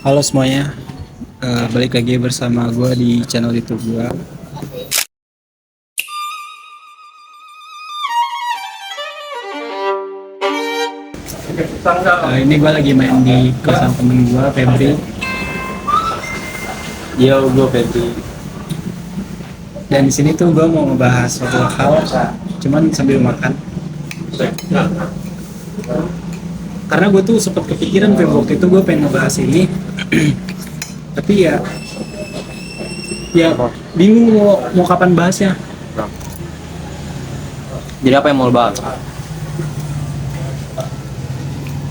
Halo semuanya, balik lagi bersama gue di channel YouTube gue. Ini gue lagi main di kosan temen gue, Febri. Yo, gue Febri. Dan di sini tuh gue mau ngebahas suatu hal, cuman sambil makan. Karena gue tuh sempat kepikiran waktu itu gue pengen ngebahas ini, tapi ya bingung mau kapan bahasnya. Jadi apa yang mau lo bahas?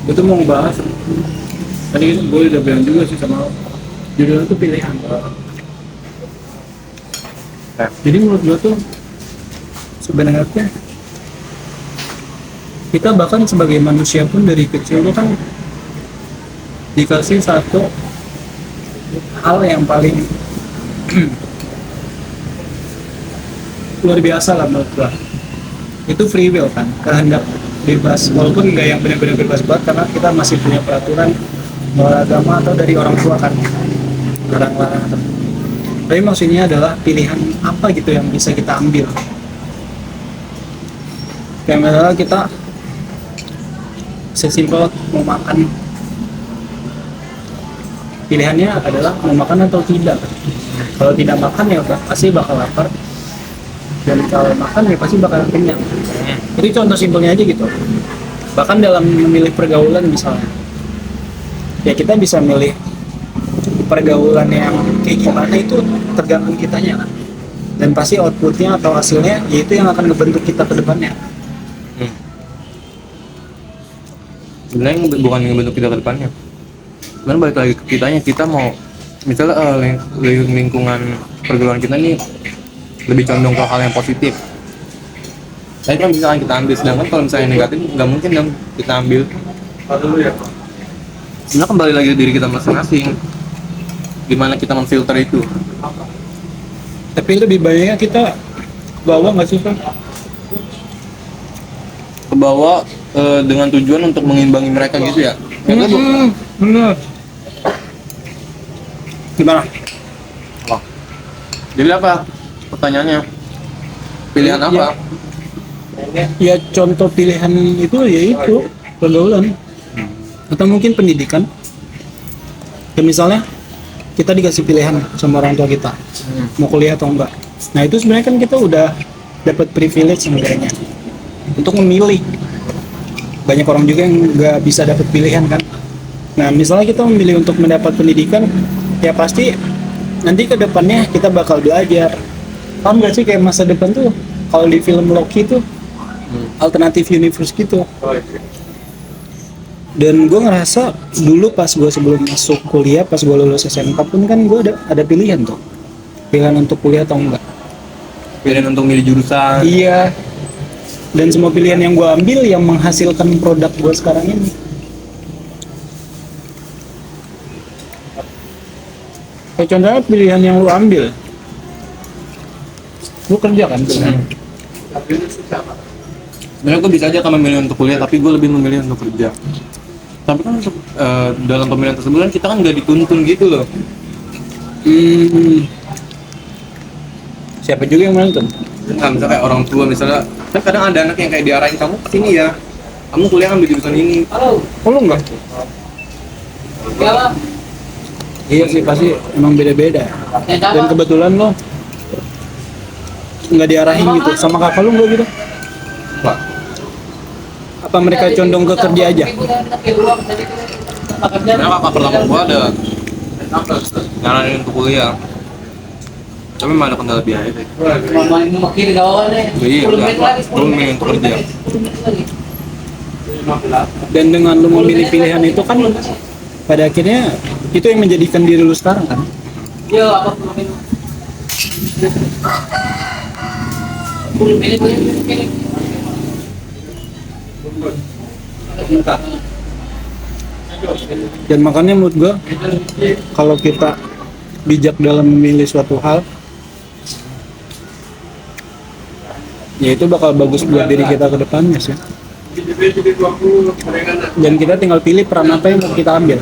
Gue tuh mau ngebahas, tadi gue udah bilang juga sih sama lo, judulnya tuh pilihan. Jadi menurut gue tuh sebenarnya kita bahkan sebagai manusia pun dari kecil tuh kan dikasih satu hal yang paling luar biasa lah menurut gue. Itu free will kan, kehendak bebas, walaupun nggak yang benar-benar bebas banget karena kita masih punya peraturan moral agama atau dari orang tua kan, larang-larang. Tapi maksudnya adalah pilihan apa gitu yang bisa kita ambil. Kayak misalnya kita sesimpel mau makan, pilihannya adalah mau makan atau tidak. Kalau tidak makan ya pasti bakal lapar, dan kalau makan ya pasti bakal kenyang. Itu contoh simpelnya aja gitu. Bahkan dalam memilih pergaulan misalnya, ya kita bisa milih pergaulan yang kayak gimana, itu tergantung kitanya kan. Dan pasti outputnya atau hasilnya yaitu yang akan ngebentuk kita ke depannya. Sebenarnya bukan ngebentuk kita ke depannya. Cuman balik lagi ke kitanya, kita mau misalnya lingkungan pergaulan kita nih lebih condong ke hal yang positif. Tapi kan misalkan kita ambil, sedangkan kalau misalnya negatif nggak mungkin dong kita ambil. Sebenarnya kembali lagi ke diri kita masing-masing, gimana kita memfilter itu. Tapi lebih banyaknya kita bawa nggak sih kan? Ke bawah dengan tujuan untuk mengimbangi mereka gitu ya. Benar. Gimana? Oh. Jadi apa? Pertanyaannya, pilihan apa? Ya contoh pilihan itu yaitu pergaulan atau mungkin pendidikan. Ya misalnya kita dikasih pilihan sama orang tua kita mau kuliah atau enggak. Nah itu sebenarnya kan kita udah dapat privilege sebenarnya untuk memilih. Banyak orang juga yang nggak bisa dapat pilihan kan. Nah misalnya kita memilih untuk mendapat pendidikan, ya pasti nanti ke depannya kita bakal belajar. Paham nggak sih kayak masa depan tuh kalau di film Loki tuh alternatif universe gitu. Dan gue ngerasa dulu pas gue sebelum masuk kuliah, pas gue lulus SMK pun kan gue ada pilihan tuh, pilihan untuk kuliah atau enggak, Pilihan untuk milih jurusan. iya. Dan semua pilihan yang gue ambil yang menghasilkan produk gue sekarang ini. Kayak contohnya pilihan yang lu ambil, lu kerja kan Sebenarnya gue bisa aja kan memilih untuk kuliah, tapi gue lebih memilih untuk kerja. Tapi kan untuk dalam pemilihan tersebut kan kita kan nggak dituntun gitu loh. Siapa juga yang menonton? Nah, misalnya kayak orang tua misalnya, kan kadang ada anak yang kayak diarahin, kamu kesini ya, kamu kuliah ambil jurusan ini. Oh lu enggak? Iya sih, pasti emang beda-beda. Dan kebetulan lo nggak diarahin gitu sama kakak lu, nggak gitu? Pak, Apa mereka condong ke kerja aja? karena kakak pertama gue ada nyaranin untuk kuliah, tapi memang ada kendala biaya sih. Jadi gue memilih untuk kerja. Dan dengan lu memilih pilihan itu kan pada akhirnya itu yang menjadikan diri lu sekarang kan? Dan makanya menurut gua kalau kita bijak dalam memilih suatu hal, ya itu bakal bagus buat diri kita ke depannya sih. Dan kita tinggal pilih peran apa yang mau kita ambil.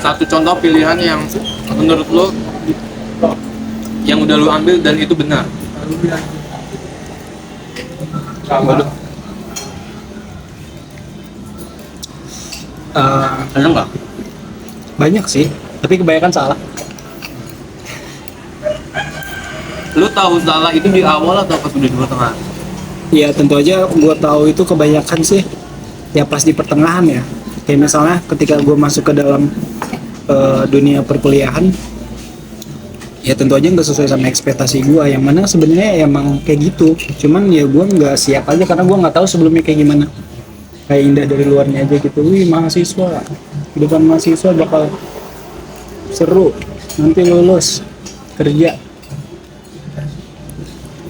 Satu contoh pilihan yang menurut lo yang udah lo ambil dan itu benar. Waduh. Ada nggak? Banyak sih, tapi kebanyakan salah. Lu tahu salah itu di awal atau pas udah di tengah? Ya tentu aja gue tahu itu kebanyakan sih ya pas di pertengahan ya. Kayak misalnya ketika gue masuk ke dalam dunia perkuliahan, ya tentu aja nggak sesuai sama ekspektasi gue. Yang mana sebenarnya emang kayak gitu. Cuman ya gue nggak siap aja karena gue nggak tahu sebelumnya kayak gimana. Kayak indah dari luarnya aja gitu. Wih, mahasiswa, kehidupan mahasiswa bakal seru. Nanti lulus kerja.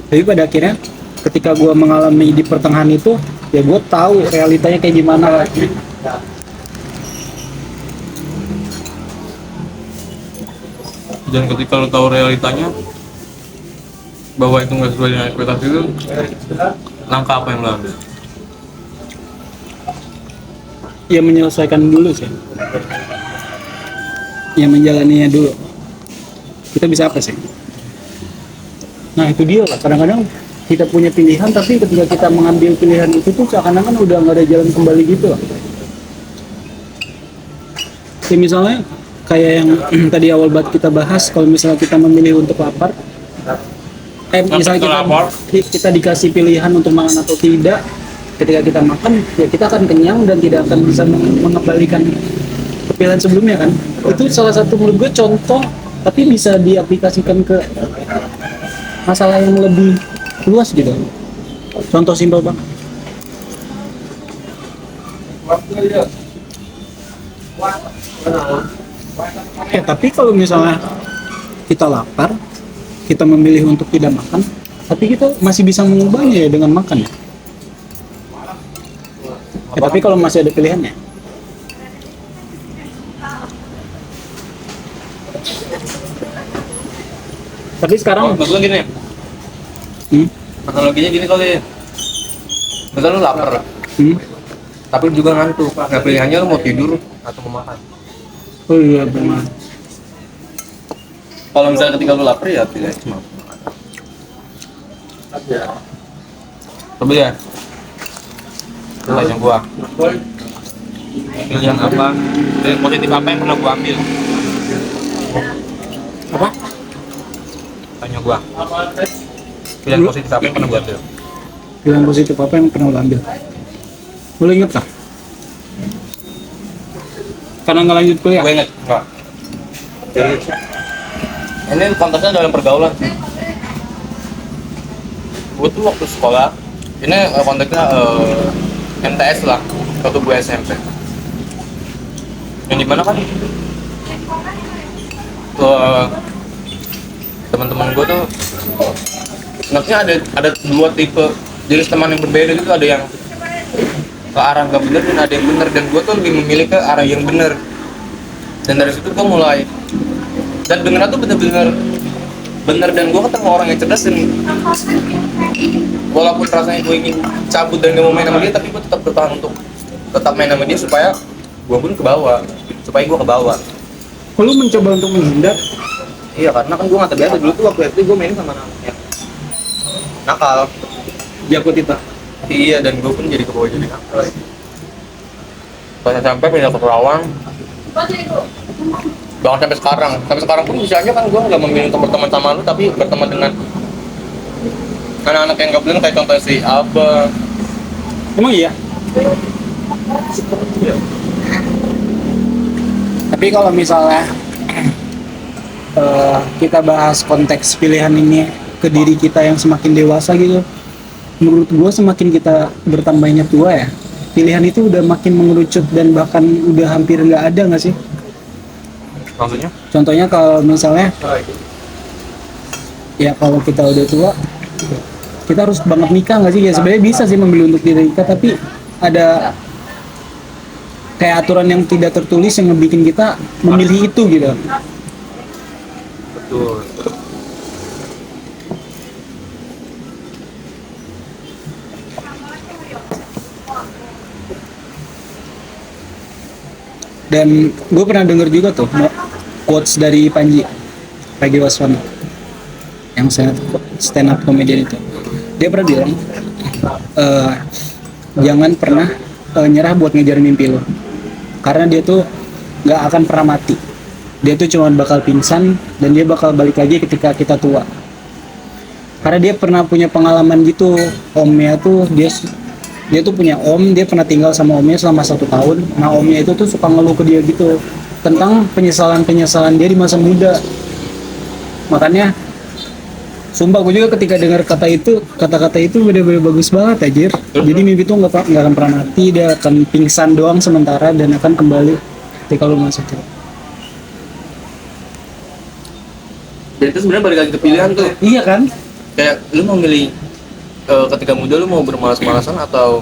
Tapi pada akhirnya ketika gue mengalami di pertengahan itu, ya gue tahu realitanya kayak gimana lah. Dan ketika lo tahu realitanya bahwa itu nggak sesuai dengan ekspektasi lu, langkah apa yang lo ambil? Ya menyelesaikan dulu sih. Ya menjalaninya dulu. Kita bisa apa sih? Nah itu dia lah, kadang-kadang kita punya pilihan tapi ketika kita mengambil pilihan itu tuh seakan-akan udah nggak ada jalan kembali gitu lah. Ya misalnya kayak yang tadi awal banget kita bahas, kalau misalnya kita memilih untuk lapar, misalnya kita dikasih pilihan untuk makan atau tidak, ketika kita makan ya kita akan kenyang dan tidak akan bisa mengembalikan pilihan sebelumnya kan. Itu salah satu menurut gue contoh, tapi bisa diaplikasikan ke masalah yang lebih luas gitu. Contoh simpel banget. Tapi kalau misalnya kita lapar, kita memilih untuk tidak makan, tapi kita masih bisa mengubahnya ya dengan makan ya. Tapi kalau masih ada pilihannya. Tapi sekarang Maksudnya gini, analoginya gini kali. Misal lu lapar, tapi lu juga ngantuk. Nah pilihannya lu mau tidur atau mau makan. Oh iya benar. Kalau misalnya ketika lu lapar ya pilihannya cuma makan. Coba ya. Tanya gua. Pilihan apa? Pilihan positif apa yang pernah gua ambil? Apa? Tanya gua. Pilihan positif apa yang pernah gua ambil? Pilihan positif apa yang pernah lo ambil? Lo inget kah? Karena nggak lanjut kuliah? Gue inget, enggak. Ini konteksnya dalam pergaulan sih. Gue tuh waktu sekolah, ini konteksnya MTS lah, waktu gue SMP. Yang dimana kan teman-teman gue tuh, maksudnya ada dua tipe jenis teman yang berbeda gitu. Ada yang ke arah nggak bener dan ada yang bener, dan gue tuh lebih memilih ke arah yang bener. Dan dari situ gue mulai, dan beneran tuh bener-bener bener, dan gue ketemu orang yang cerdas, dan walaupun rasanya gue ingin cabut dan gak mau main sama dia, tapi gue tetap bertahan untuk tetap main sama dia supaya gue pun ke bawah, supaya gue ke bawah. Lo mencoba untuk menghindar? Iya, karena kan gue nggak terbiasa. Dulu tuh waktu SD gue main sama anak yang nakal. Jakutita. Iya, dan gue pun jadi ke bawah jadi nakal. Pas sampai pindah ke Kerawang, bahkan sampai sekarang pun bisa aja kan gue nggak memilih untuk berteman sama lu, tapi berteman dengan anak-anak yang nggak bener, kayak contoh si Abah. Emang iya? Tapi kalau misalnya kita bahas konteks pilihan ini ke diri kita yang semakin dewasa gitu, menurut gue semakin kita bertambahnya tua ya, pilihan itu udah makin mengerucut dan bahkan udah hampir nggak ada nggak sih? Maksudnya? Contohnya kalau misalnya ya kalau kita udah tua, kita harus banget nikah nggak sih? Ya sebenarnya bisa sih memilih untuk diri kita, tapi ada kayak aturan yang tidak tertulis yang ngebikin kita memilih itu gitu. Betul. Dan gue pernah denger juga tuh quotes dari Panji Pragiwaksono yang stand up comedian itu. Dia pernah bilang eh, jangan pernah nyerah buat ngejar mimpi lo, karena dia tuh nggak akan pernah mati. Dia tuh cuma bakal pingsan dan dia bakal balik lagi ketika kita tua. Karena dia pernah punya pengalaman gitu. Omnya tuh dia tuh punya om, dia pernah tinggal sama omnya selama 1 tahun. Nah omnya itu tuh suka ngeluh ke dia gitu tentang penyesalan dia di masa muda. Makanya sumpah gue juga ketika dengar kata-kata itu bener-bener bagus banget anjir. Jadi mimpi itu nggak akan pernah mati, dia akan pingsan doang sementara dan akan kembali ketika lu masuk tua. Dan itu sebenarnya balik lagi ke pilihan tuh. Iya kan? Kayak lu mau milih ketika muda lu mau bermalas-malasan atau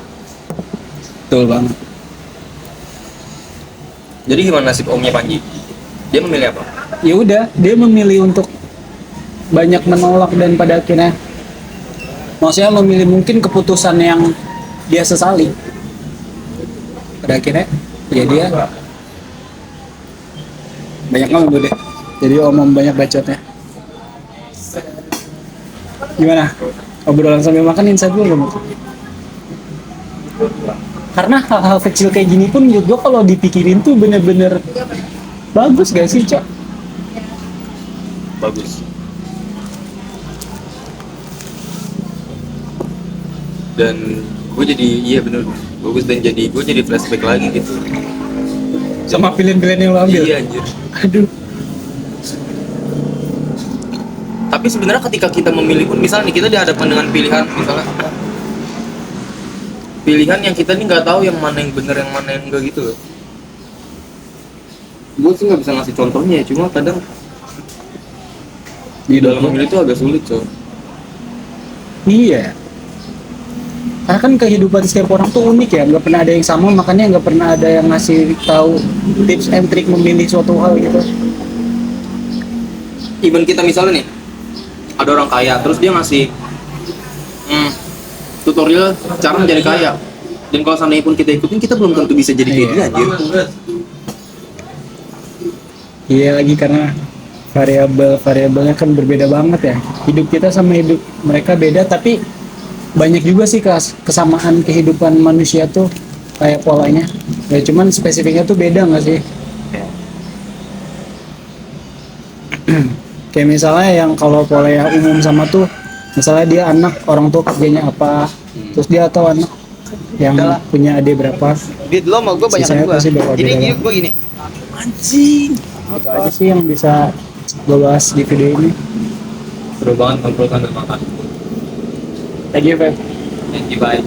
Betul banget. jadi gimana nasib omnya Panji? Dia memilih apa? Ya udah, dia memilih untuk banyak menolak dan pada akhirnya maksudnya memilih mungkin keputusan yang dia sesali. Pada akhirnya ya dia banyak ngomong deh. Jadi omong banyak bacotnya. Gimana? Obrolan sambil makan insight gue belum? Karena hal-hal kecil kayak gini pun menurut gue kalau dipikirin tuh bener-bener bagus gak sih, Cok? Bagus. Dan gue jadi iya bener bagus, dan jadi gue jadi flashback lagi gitu Sama pilihan-pilihan yang lo ambil. iya anjir. Aduh. Tapi sebenarnya ketika kita memilih pun misalnya nih kita dihadapkan dengan pilihan misalnya pilihan yang kita nih nggak tahu yang mana yang benar yang mana yang enggak gitu loh. Gue sih nggak bisa ngasih contohnya ya, cuma kadang di dalam memilih itu agak sulit coy. Iya. Karena kan kehidupan setiap orang tuh unik ya, nggak pernah ada yang sama, makanya nggak pernah ada yang ngasih tahu tips and trick memilih suatu hal gitu. Even kita misalnya nih ada orang kaya terus dia ngasih tutorial cara menjadi kaya, dan kalau seandainya pun kita ikutin kita belum tentu bisa jadi kayak dia anjir. Iya lagi karena variabelnya kan berbeda banget ya. Hidup kita sama hidup mereka beda, tapi banyak juga sih kesamaan kehidupan manusia tuh kayak polanya. Ya cuman spesifiknya tuh beda nggak sih? Kayak misalnya yang kalau pola yang umum sama tuh, misalnya dia anak orang tua kerjanya apa, terus dia atau anak yang punya adik berapa. Duit lo mau gue banyak Sisanya gue. pasti bakal Ini beda. gue gini. Anjing. Itu aja sih yang bisa gue bahas di video ini. Seru banget ngobrol sambil makan. Thank you, Feb. Thank you, bye.